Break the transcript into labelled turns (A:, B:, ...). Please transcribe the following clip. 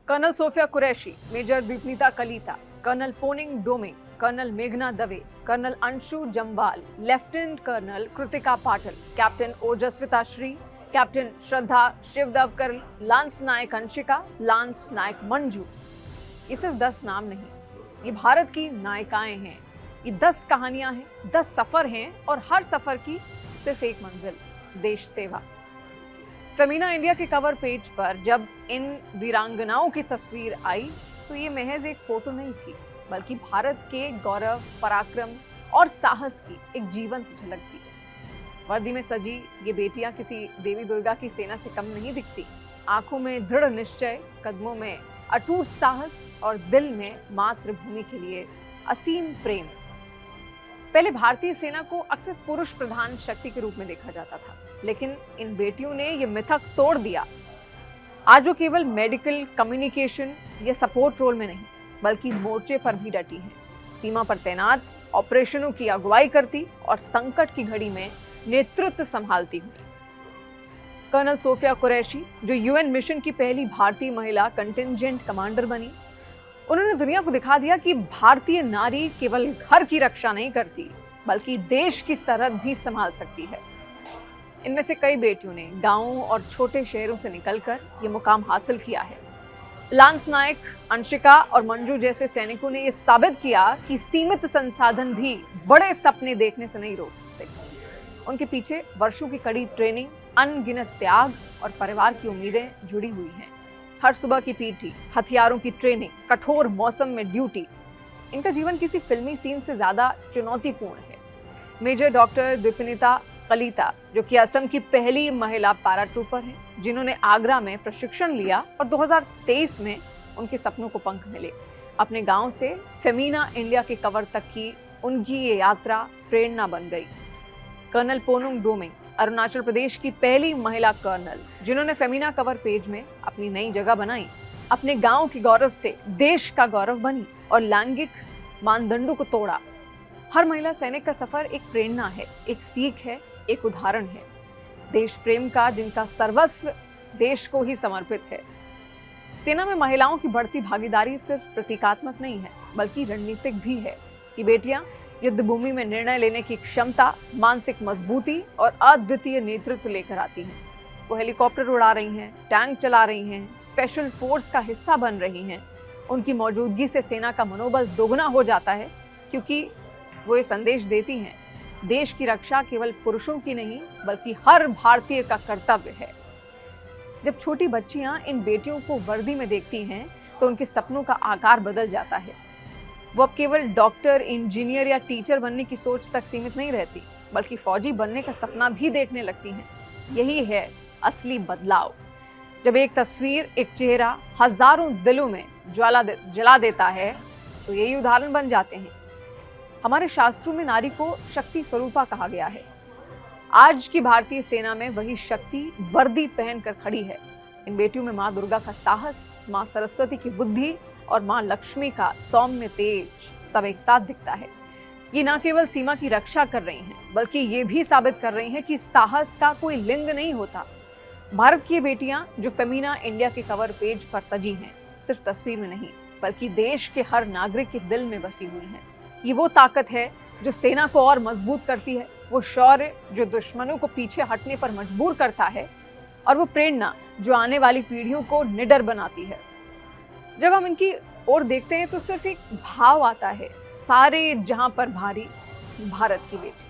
A: Colonel Sofia Qureshi, major Dipanita Kalita, colonel Poning Doming, colonel मेघना Dave, colonel Anshu Jamwal, lieutenant colonel Kritika Patil, captain Ojaswita Shri, captain Shraddha Shivdavkar, lance naik Anshika, lance naik Manju. ये सिर्फ 10 नाम नहीं, ये भारत की नायिकाएं हैं। ये 10 कहानियां हैं, 10 सफर हैं और हर सफर की सिर्फ एक मंजिल, देश सेवा। फेमिना इंडिया के कवर पेज पर जब इन वीरांगनाओं की तस्वीर आई तो ये महज एक फोटो नहीं थी, बल्कि भारत के गौरव, पराक्रम और साहस की एक जीवंत झलक थी। वर्दी में सजी ये बेटियां किसी देवी दुर्गा की सेना से कम नहीं दिखती। आंखों में दृढ़ निश्चय, कदमों में अटूट साहस और दिल में मातृभूमि के लिए असीम प्रेम। पहले भारतीय सेना को अक्सर पुरुष प्रधान शक्ति के रूप में देखा जाता था, लेकिन इन बेटियों ने ये मिथक तोड़ दिया। आज वो केवल मेडिकल, कम्युनिकेशन या सपोर्ट रोल में नहीं, बल्कि मोर्चे पर भी डटी हैं। सीमा पर तैनात, ऑपरेशनों की अगुवाई करती और संकट की घड़ी में नेतृत्व संभालती हुई कर्नल सोफिया कुरैशी, जो यूएन मिशन की पहली भारतीय महिला कंटिंजेंट कमांडर बनी, उन्होंने दुनिया को दिखा दिया कि भारतीय नारी केवल घर की रक्षा नहीं करती, बल्कि देश की सरहद भी संभाल सकती है। इनमें से कई बेटियों ने गांवों और छोटे शहरों से निकलकर ये मुकाम हासिल किया है। लांस नायक अंशिका और मंजू जैसे सैनिकों ने ये साबित किया कि सीमित संसाधन भी बड़े सपने देखने से नहीं रोक सकते। उनके पीछे वर्षों की कड़ी ट्रेनिंग, अनगिनत त्याग और परिवार की उम्मीदें जुड़ी हुई हैं। हर सुबह की पीटी, हथियारों की ट्रेनिंग, कठोर मौसम में ड्यूटी, इनका जीवन किसी फिल्मी सीन से ज्यादा चुनौतीपूर्ण है। मेजर डॉक्टर दीपनीता कलिता, जो कि असम की पहली महिला पैराट्रूपर हैं, जिन्होंने आगरा में प्रशिक्षण लिया और 2023 में उनके सपनों को पंख मिले। अपने गांव से फेमिना इंडिया के कवर तक की उनकी ये यात्रा प्रेरणा बन गई। कर्नल पोनुंग डोमिंग, अरुणाचल प्रदेश की पहली महिला कर्नल, जिन्होंने फेमिना कवर पेज में अपनी नई जगह बनाई, अपने गांव के गौरव से देश का गौरव बनी और लैंगिक मानदंडों को तोड़ा। हर महिला सैनिक का सफर एक प्रेरणा है, एक सीख है, एक उदाहरण है देश प्रेम का, जिनका सर्वस्व देश को ही समर्पित है। सेना में महिलाओं की बढ़ती भागीदारी सिर्फ प्रतीकात्मक नहीं है, बल्कि रणनीतिक भी है। ये बेटियां युद्ध भूमि में निर्णय लेने की क्षमता, मानसिक मजबूती और अद्वितीय नेतृत्व लेकर आती हैं। वो हेलीकॉप्टर उड़ा रही हैं, टैंक चला रही हैं, स्पेशल फोर्स का हिस्सा बन रही हैं। उनकी मौजूदगी से सेना का मनोबल दोगुना हो जाता है, क्योंकि वो ये संदेश देती हैं, देश की रक्षा केवल पुरुषों की नहीं, बल्कि हर भारतीय का कर्तव्य है। जब छोटी बच्चियां इन बेटियों को वर्दी में देखती हैं, तो उनके सपनों का आकार बदल जाता है। वो अब केवल डॉक्टर, इंजीनियर या टीचर बनने की सोच तक सीमित नहीं रहती, बल्कि फौजी बनने का सपना भी देखने लगती हैं। यही है असली बदलाव। जब एक तस्वीर, एक चेहरा हजारों दिलों में जला देता है, तो यही उदाहरण बन जाते हैं। हमारे शास्त्रों में नारी को शक्ति स्वरूपा कहा गया है। आज की भारतीय सेना में वही शक्ति वर्दी पहनकर खड़ी है। इन बेटियों में माँ दुर्गा का साहस, माँ सरस्वती की बुद्धि और माँ लक्ष्मी का सौम्य तेज सब एक साथ दिखता है। ये न केवल सीमा की रक्षा कर रही हैं, बल्कि ये भी साबित कर रही हैं कि साहस का कोई लिंग नहीं होता। भारत की बेटियां जो फेमिना इंडिया के कवर पेज पर सजी हैं, सिर्फ तस्वीर में नहीं, बल्कि देश के हर नागरिक के दिल में बसी हुई हैं। ये वो ताकत है जो सेना को और मजबूत करती है, वो शौर्य जो दुश्मनों को पीछे हटने पर मजबूर करता है, और वो प्रेरणा जो आने वाली पीढ़ियों को निडर बनाती है। जब हम इनकी ओर देखते हैं तो सिर्फ एक भाव आता है, सारे जहां पर भारी भारत की बेटी।